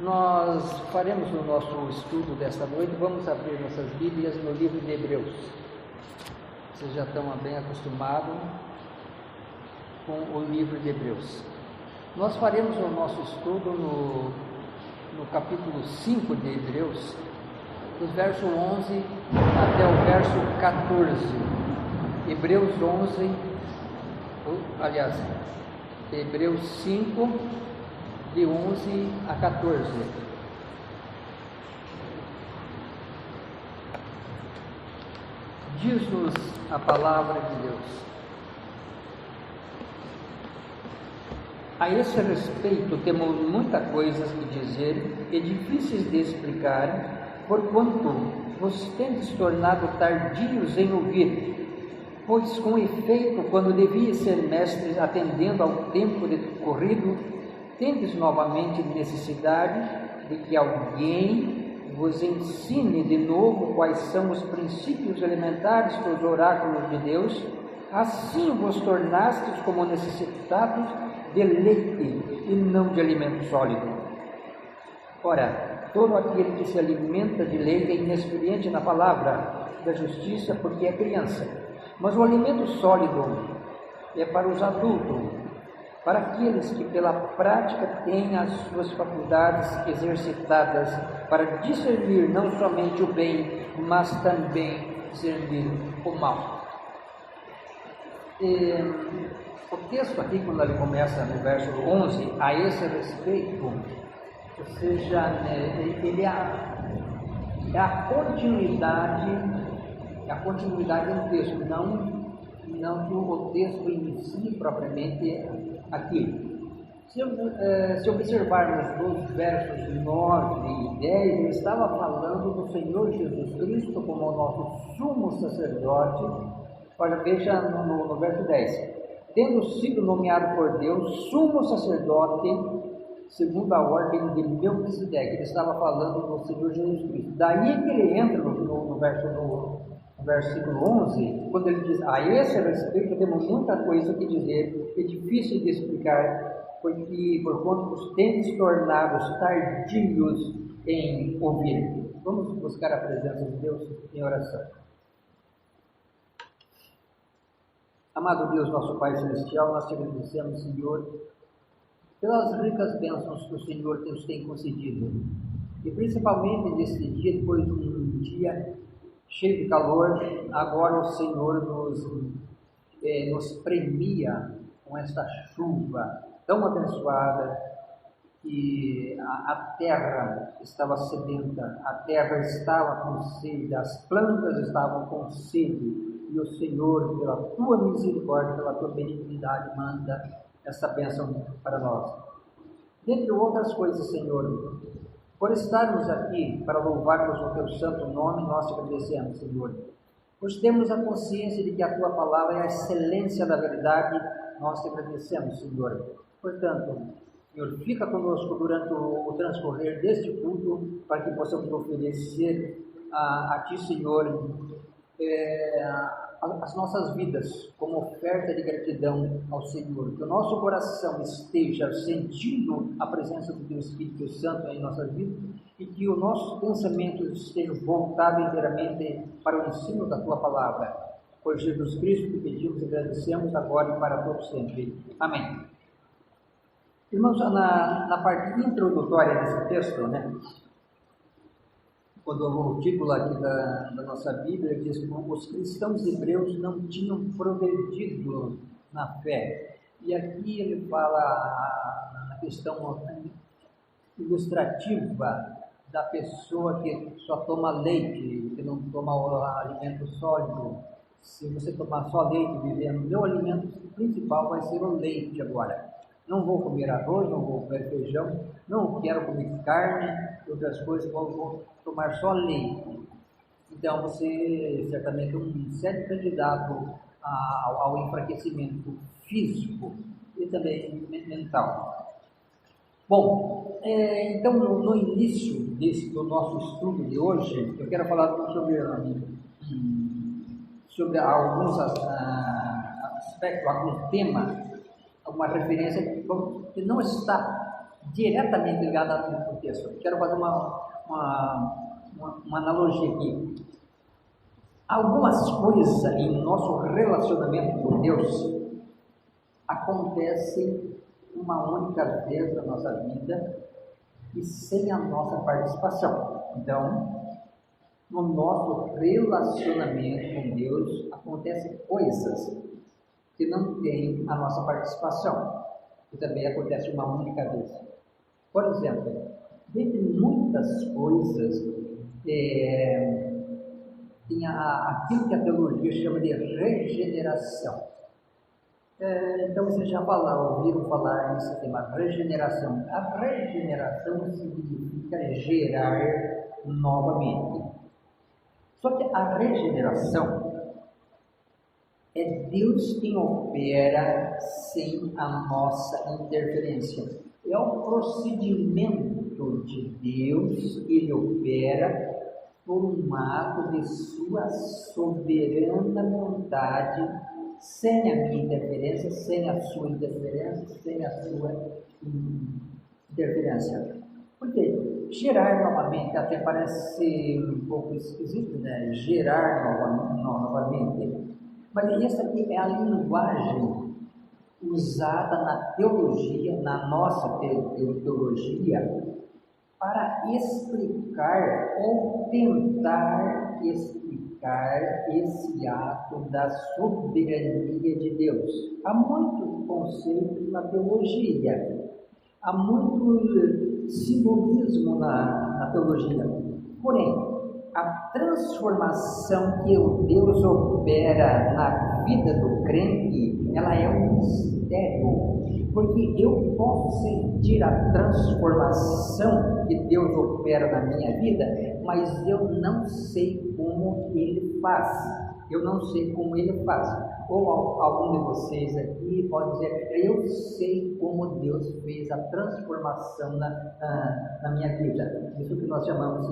Nós faremos o nosso estudo desta noite, vamos abrir nossas Bíblias no livro de Hebreus. Vocês já estão bem acostumados com o livro de Hebreus. Nós faremos o nosso estudo no capítulo 5 de Hebreus, dos versos 11 até o verso 14. Hebreus 11, aliás, Hebreus 5, de 11 a 14. Diz-nos a palavra de Deus: a esse respeito temos muitas coisas que dizer e difíceis de explicar, porquanto vos tendes tornado tardios em ouvir. Pois com efeito, quando devia ser mestres, atendendo ao tempo decorrido, tendes novamente necessidade de que alguém vos ensine de novo quais são os princípios elementares dos oráculos de Deus. Assim vos tornastes como necessitados de leite e não de alimento sólido. Ora, todo aquele que se alimenta de leite é inexperiente na palavra da justiça, porque é criança. Mas o alimento sólido é para os adultos, para aqueles que pela prática têm as suas faculdades exercitadas para discernir não somente o bem, mas também discernir o mal. O texto aqui, quando ele começa no verso 11, a esse respeito, ou seja, ele é a continuidade do texto, não que o texto em si propriamente aquilo. Se observarmos os versos 9 e 10, ele estava falando do Senhor Jesus Cristo como o nosso sumo sacerdote. Olha, veja no verso 10: tendo sido nomeado por Deus sumo sacerdote segundo a ordem de Melquisedeque. Ele estava falando do Senhor Jesus Cristo. Daí que ele entra no versículo 11, quando ele diz: a esse respeito temos muita coisa que dizer, é difícil de explicar, porque porquanto vos tendes tornados tardios em ouvir. Vamos buscar a presença de Deus em oração. Amado Deus, nosso Pai Celestial, nós te agradecemos, Senhor, pelas ricas bênçãos que o Senhor nos tem concedido, e principalmente neste dia, depois de um dia cheio de calor, agora o Senhor nos premia com esta chuva tão abençoada, que a terra estava sedenta, a terra estava com sede, as plantas estavam com sede, e o Senhor, pela tua misericórdia, pela tua benignidade, manda esta bênção para nós. Dentre outras coisas, Senhor, por estarmos aqui para louvarmos o teu santo nome, nós te agradecemos, Senhor. Pois temos a consciência de que a tua palavra é a excelência da verdade, nós te agradecemos, Senhor. Portanto, Senhor, fica conosco durante o transcorrer deste culto, para que possamos oferecer a ti, Senhor, as nossas vidas como oferta de gratidão ao Senhor, que o nosso coração esteja sentindo a presença do teu Espírito Santo em nossas vidas, e que os nossos pensamentos estejam voltados inteiramente para o ensino da tua palavra. Por Jesus Cristo que pedimos e agradecemos agora e para todos sempre. Amém. Irmãos, na parte introdutória desse texto, quando o título aqui da nossa Bíblia diz que os cristãos hebreus não tinham progredido na fé. E aqui ele fala a questão ilustrativa da pessoa que só toma leite, que não toma alimento sólido. Se você tomar só leite vivendo, meu alimento principal vai ser o leite agora. Não vou comer arroz, não vou comer feijão, não quero comer carne, outras coisas, vou tomar só leite. Então você certamente é um sério candidato ao enfraquecimento físico e também mental. Bom, então no início do nosso estudo de hoje, eu quero falar sobre alguns aspectos, algum tema, alguma referência que não está diretamente ligada ao texto. Eu quero fazer uma analogia aqui. Algumas coisas em nosso relacionamento com Deus acontecem uma única vez na nossa vida e sem a nossa participação. Então, no nosso relacionamento com Deus acontecem coisas que não têm a nossa participação, que também acontece uma única vez. Por exemplo, dentre muitas coisas, tem aquilo que a teologia chama de regeneração. Então vocês já ouviram falar nesse tema, regeneração. A regeneração significa gerar novamente. Só que a regeneração é Deus quem opera sem a nossa interferência. É o procedimento de Deus que Ele opera por um ato de sua soberana vontade, sem a minha interferência, sem a sua interferência, sem a sua interferência. Porque gerar novamente até parece um pouco esquisito, né? Gerar novamente. Mas essa aqui é a linguagem usada na teologia, na nossa teologia, para explicar ou tentar explicar esse ato da soberania de Deus. Há muitos conceitos na teologia, há muito simbolismo na teologia. Porém, a transformação que o Deus opera na vida do crente, ela é um mistério, porque eu posso sentir a transformação que Deus opera na minha vida, mas eu não sei como Ele faz. Eu não sei como Ele faz. Ou algum de vocês aqui pode dizer, eu sei como Deus fez a transformação na minha vida. Isso que nós chamamos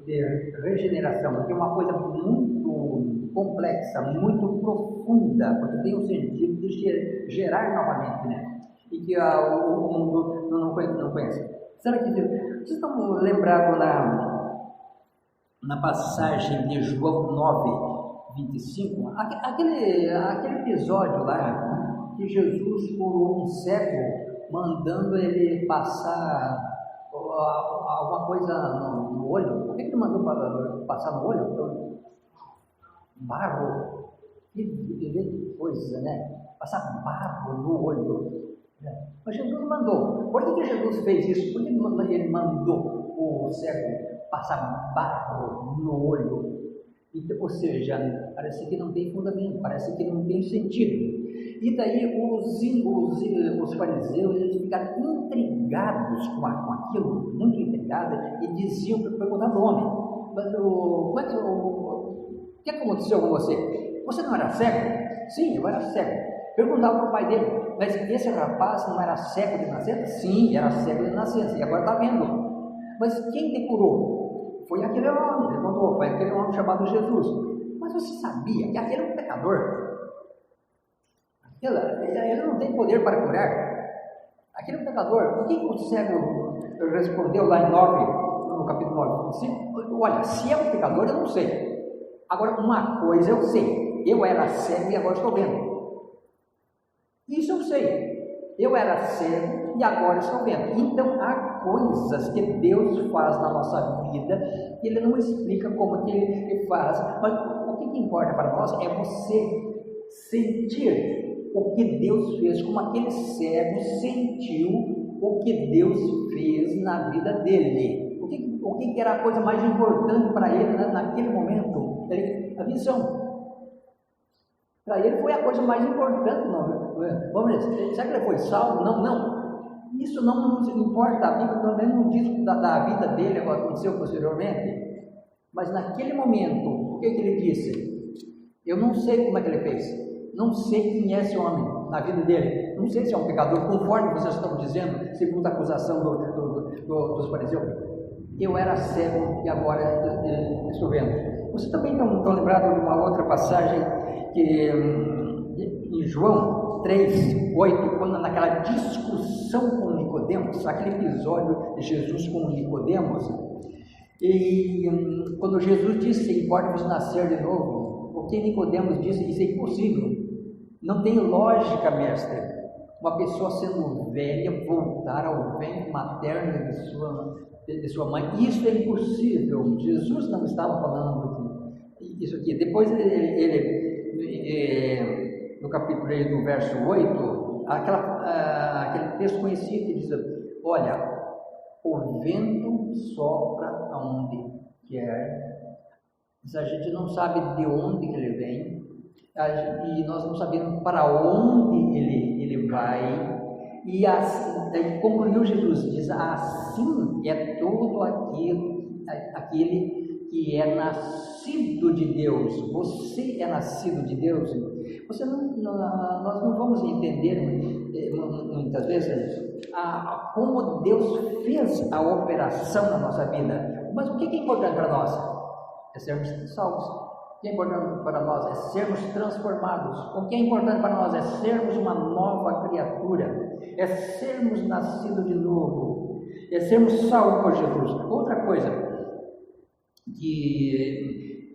de regeneração, porque é uma coisa muito complexa, muito profunda, porque tem o sentido de gerar novamente, né? E que o mundo não conhece. Será que vocês estão lembrados na passagem de João 9:25, aquele episódio lá que Jesus curou um cego, mandando ele passar alguma coisa no olho? Por que ele mandou passar no olho? Então, barro, que coisa, né? Passar barro no olho. Mas Jesus mandou. Por que Jesus fez isso? Por que ele mandou o cego passar barro no olho? Ou seja, parece que não tem fundamento, parece que não tem sentido. E daí os fariseus eles ficaram intrigados com aquilo, muito intrigados, e diziam para perguntar o homem: mas o que aconteceu com você? Você não era cego? Sim, eu era cego. Perguntava para o pai dele: mas esse rapaz não era cego de nascença? Sim, era cego de nascença, e agora está vendo. Mas quem te curou? Foi aquele homem, ele contou, foi aquele homem chamado Jesus. Mas você sabia que aquele é um pecador? Ele não tem poder para curar. Aquele é um pecador. O que o cego respondeu lá em 9, no capítulo 9? Olha, se é um pecador, eu não sei. Agora, uma coisa eu sei: eu era cego e agora estou vendo. Isso eu sei. Eu era cego e agora estou vendo. Então, há coisas que Deus faz na nossa vida que Ele não explica como que Ele faz. Mas o que importa para nós é você sentir o que Deus fez, como aquele cego sentiu o que Deus fez na vida dele. O que era a coisa mais importante para ele, né, naquele momento? A visão. Para ele foi a coisa mais importante. Vamos dizer, será que ele foi salvo? Não. Isso não nos importa. A Bíblia também não diz da vida dele, o que aconteceu posteriormente. Mas naquele momento, o que ele disse? Eu não sei como é que ele fez. Não sei quem é esse homem na vida dele. não sei se é um pecador, conforme vocês estão dizendo, segundo a acusação dos fariseus. Eu era cego e agora estou vendo. Vocês também estão lembrados de uma outra passagem que em João 3:8, quando naquela discussão com Nicodemos, aquele episódio de Jesus com Nicodemos, e quando Jesus disse: importa-vos nascer de novo, porque Nicodemos disse: isso é impossível, não tem lógica, mestre, uma pessoa sendo velha voltar ao ventre materno de sua mãe. Isso é impossível. Jesus não estava falando isso aqui. Depois ele no capítulo 3, no verso 8, aquele texto conhecido que diz: olha, o vento sopra aonde quer, mas a gente não sabe de onde ele vem, e nós não sabemos para onde ele vai. E assim, concluiu Jesus, diz: assim é todo aquele que é nascido de Deus. Você é nascido de Deus. Nós não vamos entender muitas vezes como Deus fez a operação na nossa vida. Mas o que é importante para nós? É sermos salvos. O que é importante para nós é sermos transformados. O que é importante para nós é sermos uma nova criatura, é sermos nascidos de novo, é sermos salvos por Jesus. Outra coisa que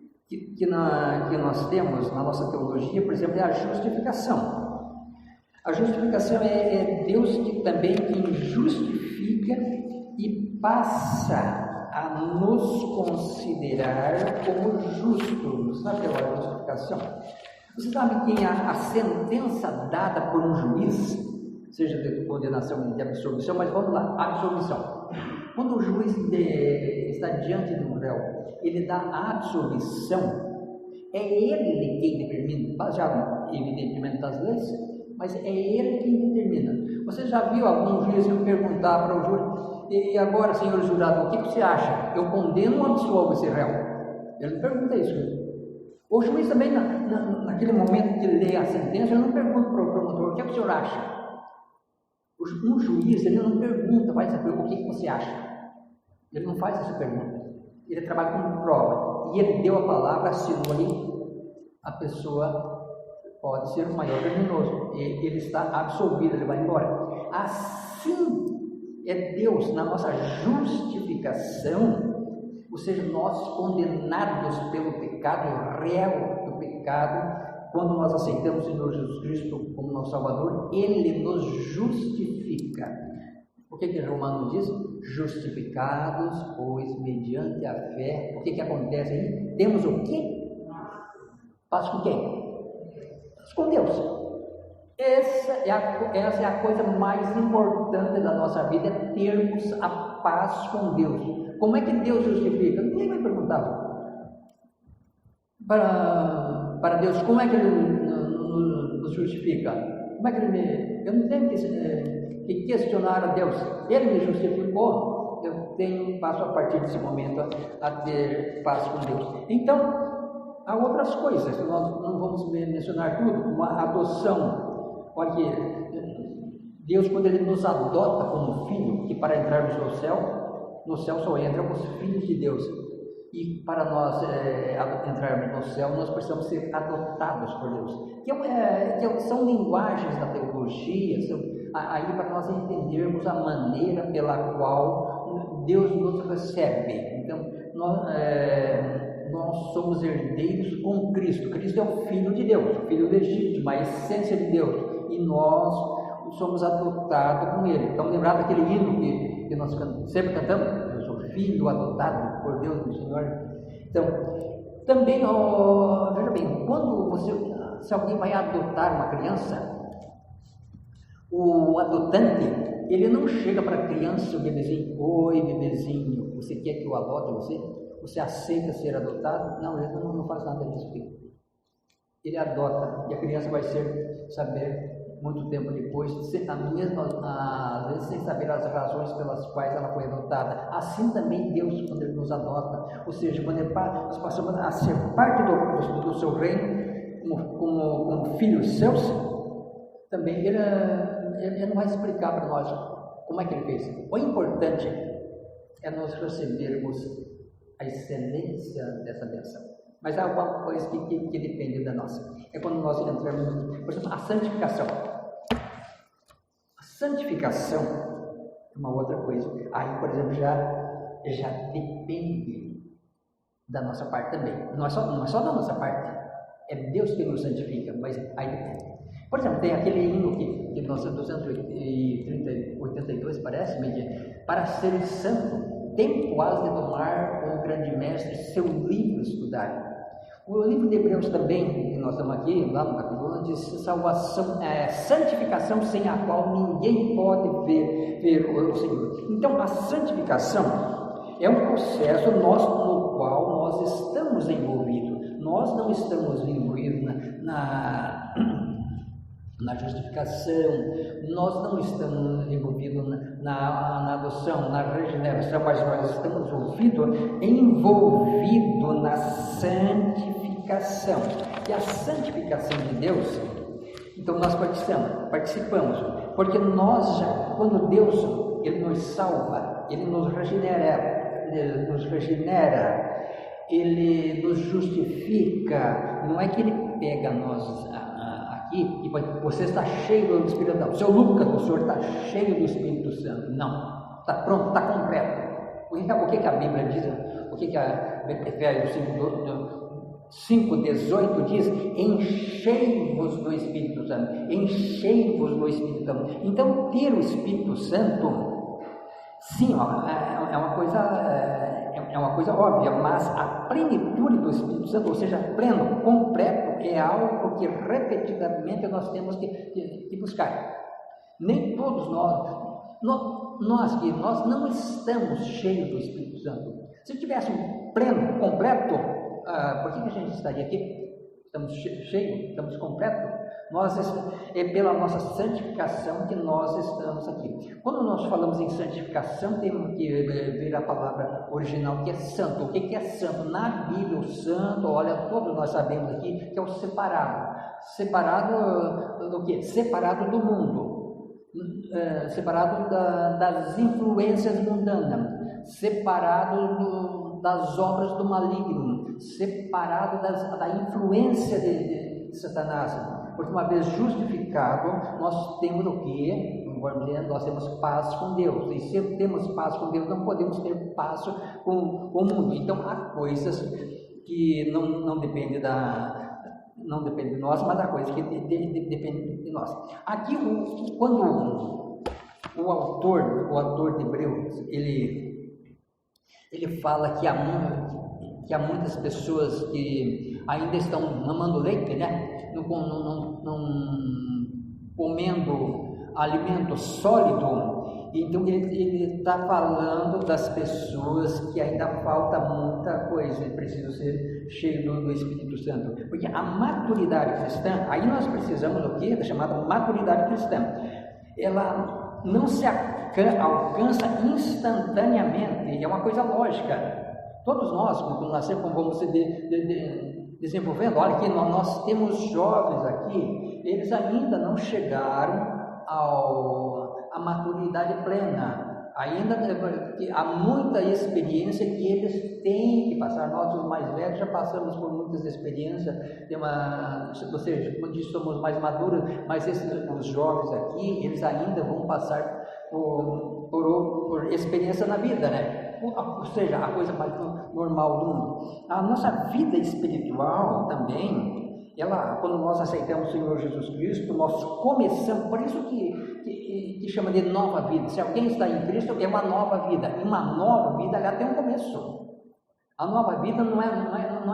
nós temos na nossa teologia, por exemplo, é a justificação. A justificação é Deus também quem justifica e passa a nos considerar como justos. Sabe a justificação? Você sabe que a sentença dada por um juiz, seja de condenação ou de absolvição, mas vamos lá, absolvição. Quando o juiz está diante de um réu, ele dá a absolvição, é ele quem determina, baseado evidentemente nas leis, mas é ele quem determina. Você já viu algum juiz perguntar para o júri: e agora, senhor jurado, o que você acha? Eu condeno ou absolvo esse réu? Ele não pergunta isso. O juiz também, naquele momento que ele lê a sentença, ele não pergunta para o promotor: o que o senhor acha? Um juiz, ele não pergunta, vai saber o que você acha. Ele não faz essa pergunta. Ele trabalha com prova. E ele deu a palavra, assinou ali, a pessoa pode ser o maior criminoso. Ele está absolvido, ele vai embora. Assim é Deus na nossa justificação, ou seja, nós condenados pelo pecado, réu do pecado. Quando nós aceitamos o Senhor Jesus Cristo como nosso Salvador, Ele nos justifica. O que Romanos diz? Justificados, pois, mediante a fé. O que acontece aí? Temos o quê? Paz com quem? Paz com Deus. Essa é a coisa mais importante da nossa vida, é termos a paz com Deus. Como é que Deus justifica? Ninguém vai perguntar para Deus como é que Ele nos justifica. Como é que Ele eu não tenho que questionar a Deus. Ele me justificou, eu passo a partir desse momento a ter paz com Deus. Então, há outras coisas, nós não vamos mencionar tudo, como a adoção. Olha aqui, Deus, quando Ele nos adota como filho, que para entrarmos no céu só entram os filhos de Deus. E para nós entrarmos no céu, nós precisamos ser adotados por Deus. Que são linguagens da teologia, aí para nós entendermos a maneira pela qual Deus nos recebe. Então, nós somos herdeiros com Cristo. Cristo é o Filho de Deus, o Filho legítimo, a essência de Deus. E nós somos adotados com Ele. Então, lembrar daquele hino que nós sempre cantamos? Eu sou filho adotado por Deus do Senhor. Então, também, veja bem, se alguém vai adotar uma criança, o adotante, ele não chega para a criança, o bebezinho: oi, bebezinho, você quer que eu adote você? Você aceita ser adotado? Não, ele não faz nada disso. Ele adota, e a criança vai saber muito tempo depois, às vezes sem saber as razões pelas quais ela foi adotada. Assim também Deus, quando Ele nos adota, ou seja, quando nós passamos a ser parte do seu reino, como filhos seus, também Ele ele não vai explicar para nós como é que ele fez. O importante é nós recebermos a excelência dessa bênção. Mas há alguma coisa que depende da nossa. É quando nós entramos, por exemplo, a santificação. A santificação é uma outra coisa. Aí, por exemplo, já depende da nossa parte também. Não é só da nossa parte. É Deus que nos santifica, mas aí depende. Por exemplo, tem aquele hino que nós 282, parece, para ser santo, tempo has de tomar com o grande mestre seu livro estudar. O livro de Hebreus também, que nós estamos aqui, lá no capítulo 1, diz salvação, santificação sem a qual ninguém pode ver o Senhor. Então, a santificação é um processo no qual nós estamos envolvidos. Nós não estamos envolvidos na justificação, nós não estamos envolvidos na adoção, na regeneração, mas nós estamos envolvidos na santificação. E a santificação de Deus, então nós participamos, porque quando Deus ele nos salva, ele nos regenera, ele nos justifica. Não é que ele pega nós aqui e você está cheio do Espírito Santo. Seu Lucas, o senhor está cheio do Espírito Santo. Não, está pronto, está completo. O que a Bíblia diz? O que a Efésios 5:18 diz? Enchei-vos do Espírito Santo. Enchei-vos do Espírito Santo. Então, ter o Espírito Santo, sim, é uma coisa óbvia, mas a plenitude do Espírito Santo, ou seja, pleno, completo, é algo que repetidamente nós temos que buscar. Nem todos nós não estamos cheios do Espírito Santo. Se tivéssemos pleno, completo, por que a gente estaria aqui? Estamos cheios, estamos completos. É pela nossa santificação que nós estamos aqui. Quando nós falamos em santificação, temos que ver a palavra original, que é santo. O que é santo? Na Bíblia, o santo, olha, todos nós sabemos aqui, que é o separado. Separado do quê? Separado do mundo. Separado das influências mundanas. Separado das obras do maligno. Separado da influência de Satanás. Porque uma vez justificado, nós temos o quê? Nós temos paz com Deus. E se temos paz com Deus, não podemos ter paz com o mundo. Então, há coisas que não dependem de nós, mas há coisas que dependem de nós. Aqui, quando o autor de Hebreus, ele fala que há muitas pessoas que ainda estão mamando leite, né? Não comendo alimento sólido. Então ele está falando das pessoas que ainda falta muita coisa e precisam ser cheios do Espírito Santo. Porque a maturidade cristã, aí nós precisamos do quê? Da chamada maturidade cristã. Ela não se alcança instantaneamente, é uma coisa lógica. Todos nós, quando nascemos, vamos se desenvolvendo. Olha que nós temos jovens aqui, eles ainda não chegaram à maturidade plena. Ainda há muita experiência que eles têm que passar. Nós, os mais velhos, já passamos por muitas experiências, ou seja, quando somos mais maduros, mas os jovens aqui, eles ainda vão passar por experiência na vida, né? Ou seja, a coisa mais normal do mundo. A nossa vida espiritual também, quando nós aceitamos o Senhor Jesus Cristo, nós começamos, por isso que chama de nova vida. Se alguém está em Cristo, é uma nova vida. E uma nova vida, ela tem um começo. A nova vida não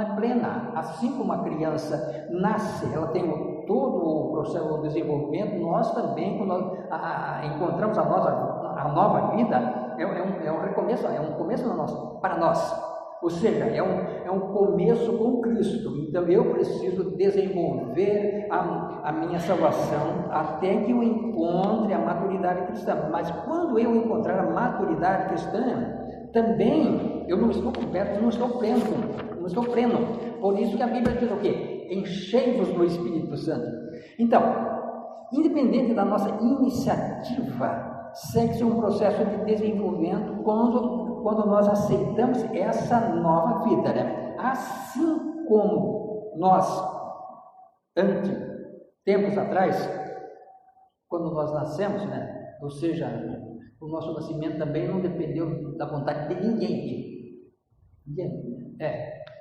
é plena. Assim como a criança nasce, ela tem todo o processo do desenvolvimento, nós também, quando nós encontramos a nova vida, é um recomeço, é um começo para nós. Ou seja, é um começo com Cristo. Então eu preciso desenvolver a minha salvação até que eu encontre a maturidade cristã. Mas quando eu encontrar a maturidade cristã, também eu não estou completo, eu não estou pleno. Por isso que a Bíblia diz o quê? Enchei-vos do Espírito Santo. Então, independente da nossa iniciativa, segue-se um processo de desenvolvimento quando nós aceitamos essa nova vida, né? Assim como nós, tempos atrás, quando nós nascemos, né? Ou seja, o nosso nascimento também não dependeu da vontade de ninguém.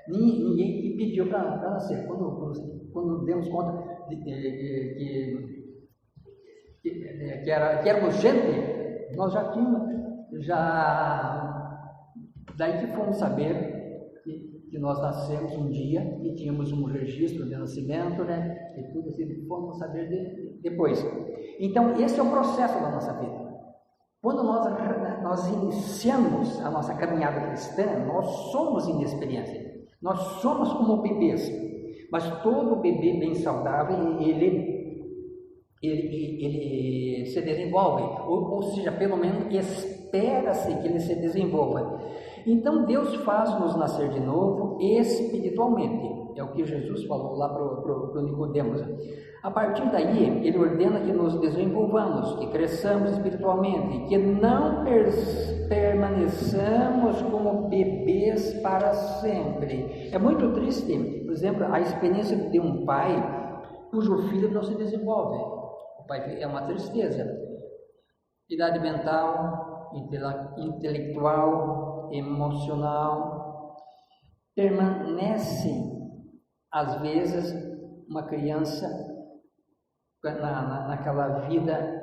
Ninguém que pediu para nascer. Quando demos conta que éramos gente, nós já tínhamos, daí que fomos saber que nós nascemos um dia e tínhamos um registro de nascimento, né? E tudo assim, fomos saber depois. Então, esse é o processo da nossa vida. Quando nós iniciamos a nossa caminhada cristã, nós somos inexperientes. Nós somos como bebês, mas todo bebê bem saudável, ele se desenvolve, ou seja, pelo menos espera-se que ele se desenvolva. Então Deus faz-nos nascer de novo espiritualmente, é o que Jesus falou lá para o Nicodemos. A partir daí, ele ordena que nos desenvolvamos, que cresçamos espiritualmente, que não permaneçamos como bebês para sempre. É muito triste, por exemplo, a experiência de um pai cujo filho não se desenvolve. O pai é uma tristeza. Idade mental, intelectual, emocional, permanece, às vezes, uma criança naquela vida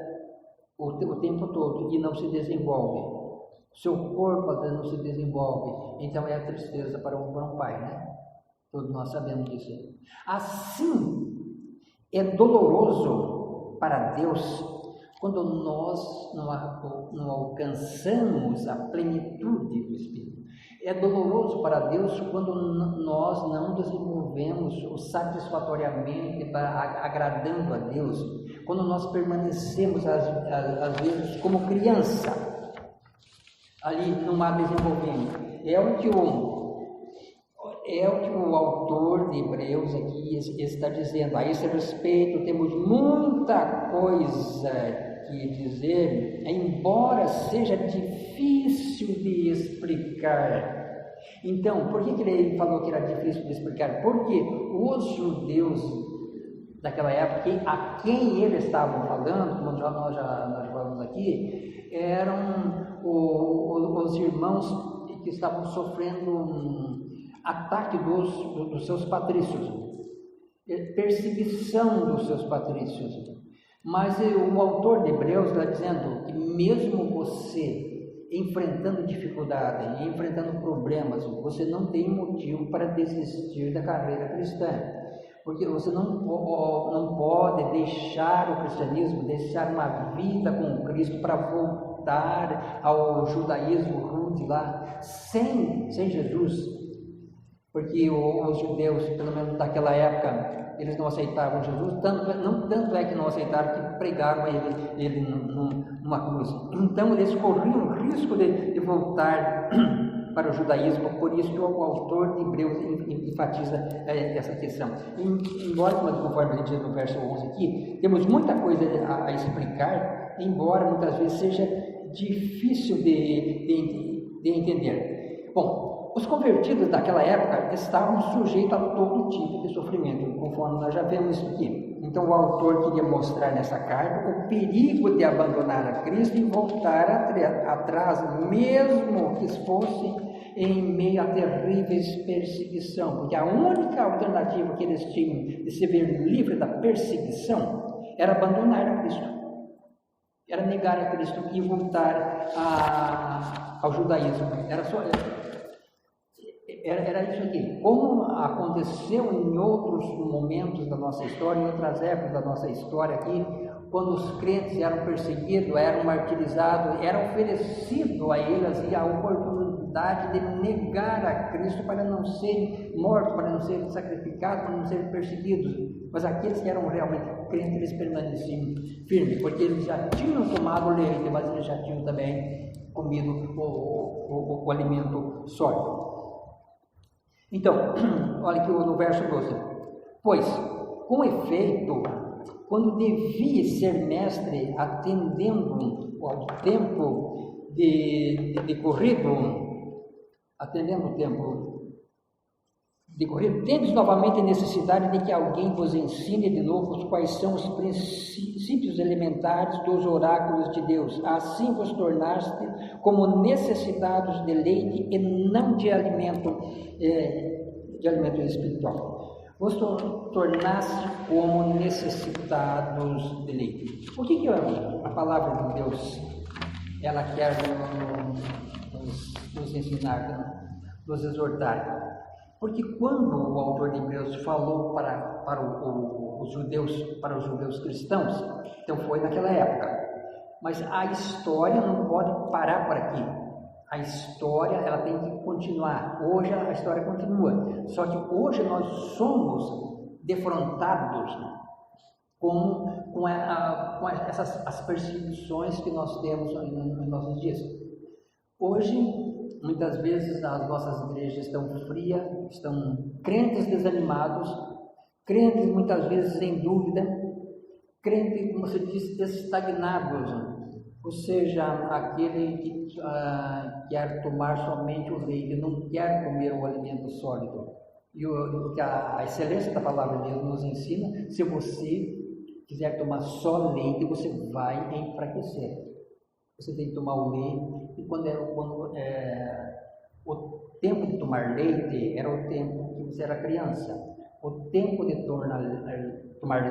o tempo todo e não se desenvolve. Seu corpo às vezes não se desenvolve. Então é a tristeza para um pai, né? Todos nós sabemos disso. Assim, é doloroso para Deus quando nós não alcançamos a plenitude do Espírito. É doloroso para Deus quando nós não desenvolvemos satisfatoriamente, agradando a Deus, quando nós permanecemos, às vezes, como criança, ali não há desenvolvimento. É o que o autor de Hebreus aqui está dizendo. A esse respeito, temos muita coisa que dizer, embora seja difícil de explicar. Então, por que ele falou que era difícil de explicar? Porque os judeus daquela época, a quem ele estava falando, como nós já falamos aqui, eram os irmãos que estavam sofrendo ataque dos seus patrícios, perseguição dos seus patrícios. Mas o autor de Hebreus está dizendo que mesmo você enfrentando dificuldade, enfrentando problemas, você não tem motivo para desistir da carreira cristã, porque você não pode deixar o cristianismo, deixar uma vida com Cristo para voltar ao judaísmo rude lá, sem Jesus, porque os judeus, pelo menos daquela época, eles não aceitavam Jesus, tanto é que não aceitaram que pregaram ele numa cruz. Então eles corriam o risco de voltar para o judaísmo, por isso que o autor de Hebreus enfatiza essa questão. Embora, conforme a gente diz no verso 11 aqui, temos muita coisa a explicar, embora muitas vezes seja difícil de entender. Bom, os convertidos daquela época estavam sujeitos a todo tipo de sofrimento, conforme nós já vemos isso aqui. Então o autor queria mostrar nessa carta o perigo de abandonar a Cristo e voltar atrás, mesmo que fosse em meio a terríveis perseguição, porque a única alternativa que eles tinham de se ver livre da perseguição era abandonar a Cristo, era negar a Cristo e voltar ao judaísmo. Era isso aqui. Como aconteceu em outros momentos da nossa história, em outras épocas da nossa história aqui, quando os crentes eram perseguidos, eram martirizados, era oferecido a eles a oportunidade de negar a Cristo para não serem mortos, para não serem sacrificados, para não serem perseguidos. Mas aqueles que eram realmente crentes, eles permaneciam firmes, porque eles já tinham tomado leite, mas eles já tinham também comido o alimento sólido. Então, olha aqui no verso 12. Pois, com efeito, quando devia ser mestre, atendendo ao tempo atendendo o tempo decorrido, tendes novamente necessidade de que alguém vos ensine de novo quais são os princípios elementares dos oráculos de Deus. Assim vos tornaste como necessitados de leite e não de alimento espiritual. Vos tornaste como necessitados de leite. O que a palavra de Deus ela quer nos ensinar, nos exortar? Porque quando o autor de Hebreus falou para os judeus cristãos, então foi naquela época. Mas a história não pode parar por aqui. A história ela tem que continuar. Hoje a história continua. Só que hoje nós somos defrontados com as perseguições que nós temos nos nossos dias. Hoje, muitas vezes as nossas igrejas estão frias, estão crentes desanimados, crentes muitas vezes em dúvida, crentes, como se diz, estagnados, ou seja, aquele que quer tomar somente o leite, não quer comer o alimento sólido. E o que a excelência da palavra de Deus nos ensina, se você quiser tomar só leite, você vai enfraquecer. Você tem que tomar o leite, e quando o tempo de tomar leite era o tempo que você era criança. O tempo de tomar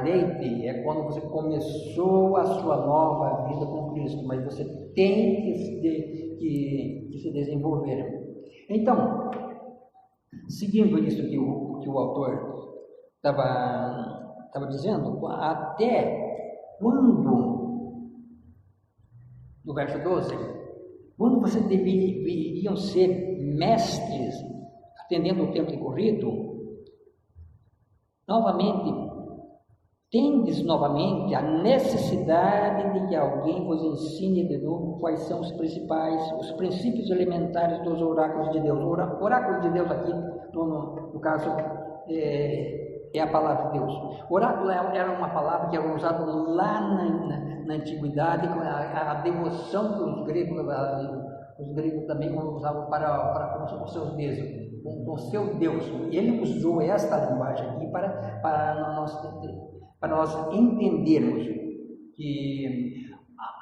leite é quando você começou a sua nova vida com Cristo, mas você tem que se desenvolver. Então, seguindo isso que o autor estava dizendo, até quando, no verso 12, quando vocês deveriam ser mestres, atendendo o tempo decorrido, tendes novamente a necessidade de que alguém vos ensine de novo quais são os princípios elementares dos oráculos de Deus. O oráculo de Deus aqui, no caso, é a palavra de Deus. Oráculo era uma palavra que era usada lá na antiguidade, a devoção que os gregos também usavam para com os seus deuses. Com o seu Deus. Ele usou esta linguagem aqui para nós entendermos que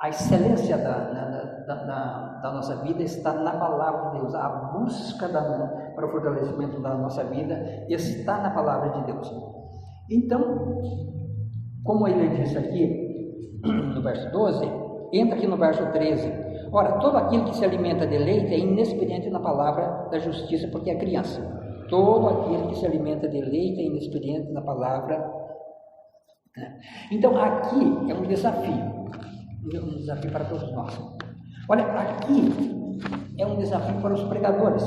a excelência da nossa vida está na palavra de Deus. A busca para o fortalecimento da nossa vida está na palavra de Deus. Então, como ele disse aqui no verso 12, entra aqui no verso 13. Ora, todo aquele que se alimenta de leite é inexperiente na palavra da justiça, porque é criança. Todo aquele que se alimenta de leite é inexperiente na palavra. Então, aqui é um desafio para todos nós. Olha, aqui é um desafio para os pregadores,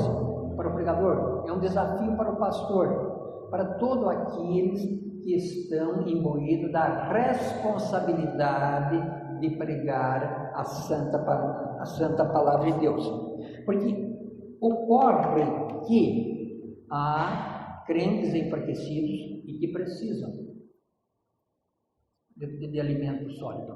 para o pregador, é um desafio para o pastor, para todos aqueles que estão imbuídos da responsabilidade de pregar a santa palavra de Deus. Porque ocorre que há crentes enfraquecidos e que precisam de alimento sólido.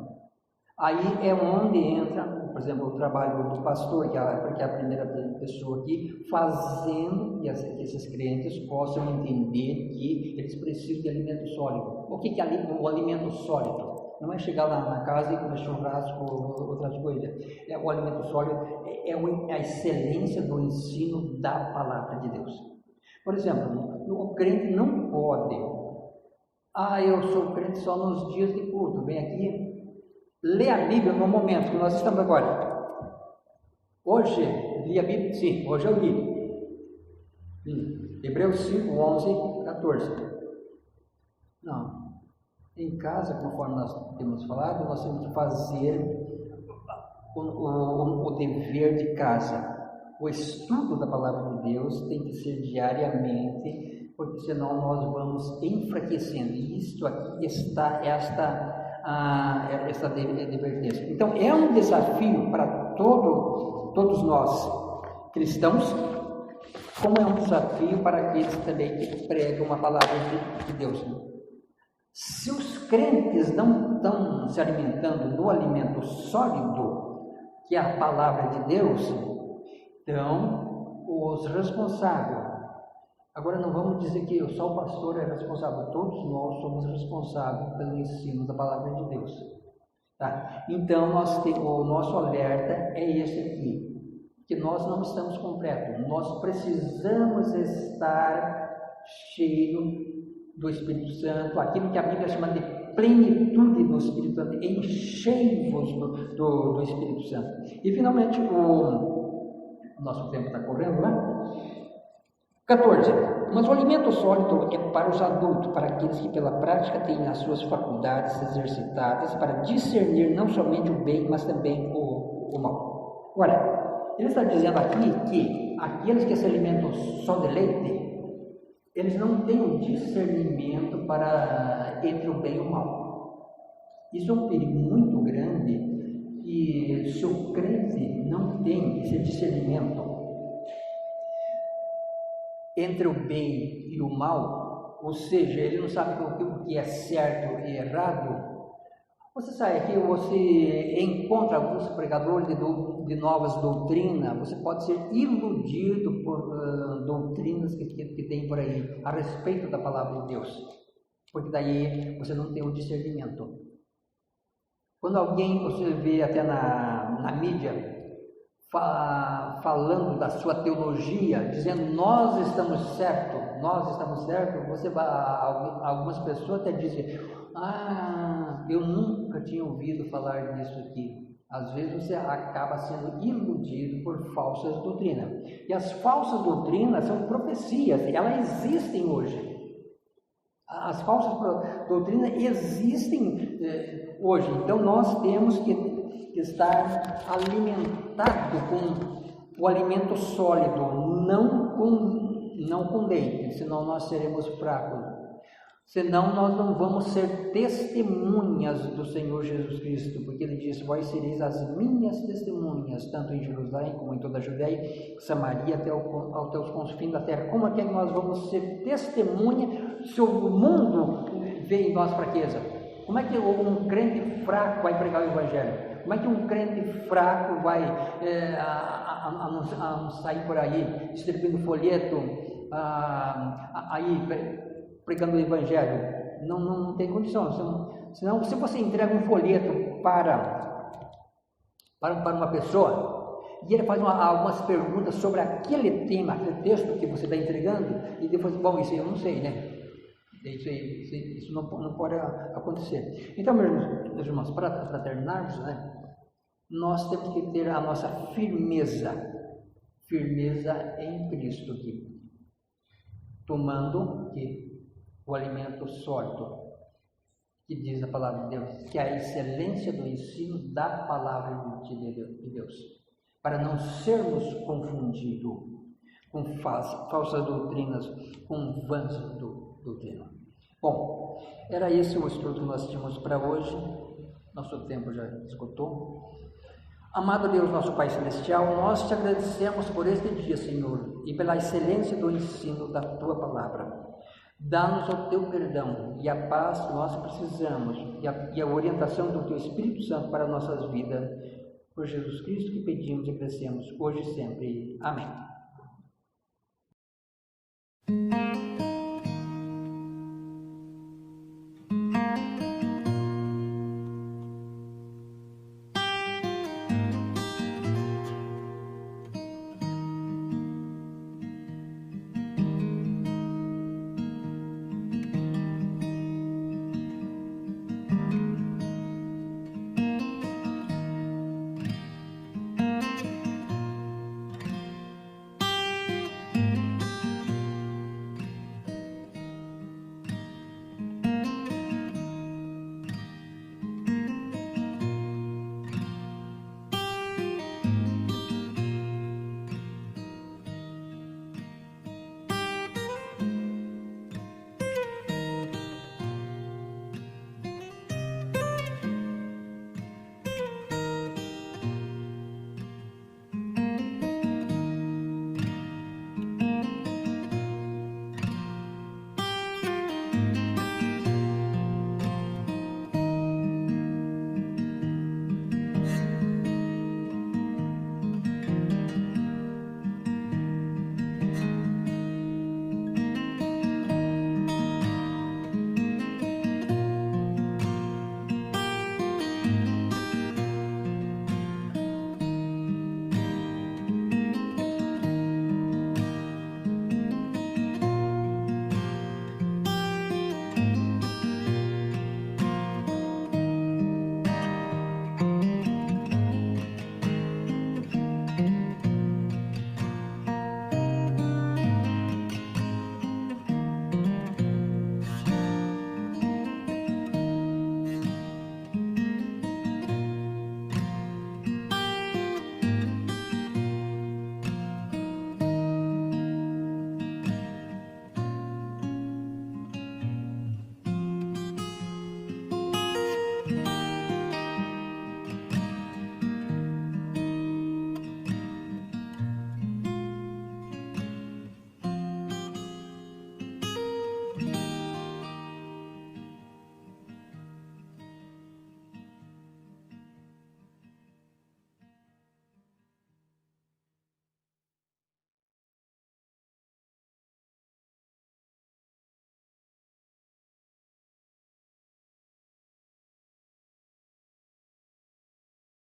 Aí é onde entra, por exemplo, o trabalho do pastor, que é a primeira pessoa aqui, fazendo que esses crentes possam entender que eles precisam de alimento sólido. O que é o alimento sólido? Não é chegar lá na casa e comer churrasco ou outras coisas. O alimento sólido é a excelência do ensino da palavra de Deus. Por exemplo, o crente não pode. Eu sou crente só nos dias de culto. Vem aqui, lê a Bíblia no momento que nós estamos agora. Hoje, li a Bíblia? Sim, hoje eu li. Hebreus 5, 11, 14. Não. Em casa, conforme nós temos falado, nós temos que fazer o dever de casa. O estudo da palavra de Deus tem que ser diariamente, porque senão nós vamos enfraquecendo. E isto aqui está esta advertência. Então, é um desafio para todos nós cristãos, como é um desafio para aqueles também que pregam uma palavra de Deus. Se os crentes não estão se alimentando do alimento sólido, que é a palavra de Deus, então os responsáveis, agora não vamos dizer que só o pastor é responsável, todos nós somos responsáveis pelo ensino da palavra de Deus. Tá? Então o nosso alerta é esse aqui, que nós não estamos completos, nós precisamos estar cheios do Espírito Santo, aquilo que a Bíblia chama de plenitude do Espírito Santo, enchei-vos do Espírito Santo. E finalmente, o nosso tempo está correndo, né? 14. Mas o alimento sólido é para os adultos, para aqueles que pela prática têm as suas faculdades exercitadas para discernir não somente o bem, mas também o mal. Olha, ele está dizendo aqui que aqueles que se alimentam só de leite, eles não têm um discernimento entre o bem e o mal. Isso é um perigo muito grande, e se o crente não tem esse discernimento entre o bem e o mal, ou seja, ele não sabe o que é certo e errado. Você sabe aqui, você encontra alguns pregadores de novas doutrinas, você pode ser iludido por doutrinas que tem por aí a respeito da palavra de Deus, porque daí você não tem o discernimento. Quando alguém você vê até na mídia falando da sua teologia, dizendo nós estamos certos, você vai, algumas pessoas até dizem, eu nunca tinha ouvido falar disso aqui. Às vezes você acaba sendo iludido por falsas doutrinas. E as falsas doutrinas são profecias, elas existem hoje. As falsas doutrinas existem hoje. Então nós temos que estar alimentado com o alimento sólido, não com leite, senão nós seremos fracos. Senão nós não vamos ser testemunhas do Senhor Jesus Cristo, porque ele disse, vós sereis as minhas testemunhas, tanto em Jerusalém como em toda a Judeia, Samaria, até os confins da terra. Como é que nós vamos ser testemunha se o mundo vê em nós fraqueza? Como é que um crente fraco vai pregar o Evangelho? Como é que um crente fraco vai sair por aí, distribuindo folheto, pregando o Evangelho? Não tem condição. Senão, se você entrega um folheto para uma pessoa, e ele faz algumas perguntas sobre aquele tema, aquele texto que você está entregando, e depois, bom, isso eu não sei, né? Isso não pode acontecer. Então, meus irmãos, para terminarmos, né, nós temos que ter a nossa firmeza em Cristo aqui, tomando o alimento sólido, que diz a palavra de Deus, que é a excelência do ensino da palavra de Deus, para não sermos confundidos com falsas doutrinas, com vãs doutrinas. Bom, era esse o estudo que nós tínhamos para hoje. Nosso tempo já esgotou. Amado Deus, nosso Pai Celestial, nós te agradecemos por este dia, Senhor, e pela excelência do ensino da Tua Palavra. Dá-nos o Teu perdão e a paz que nós precisamos, e a orientação do Teu Espírito Santo para nossas vidas. Por Jesus Cristo que pedimos e crescemos, hoje e sempre. Amém.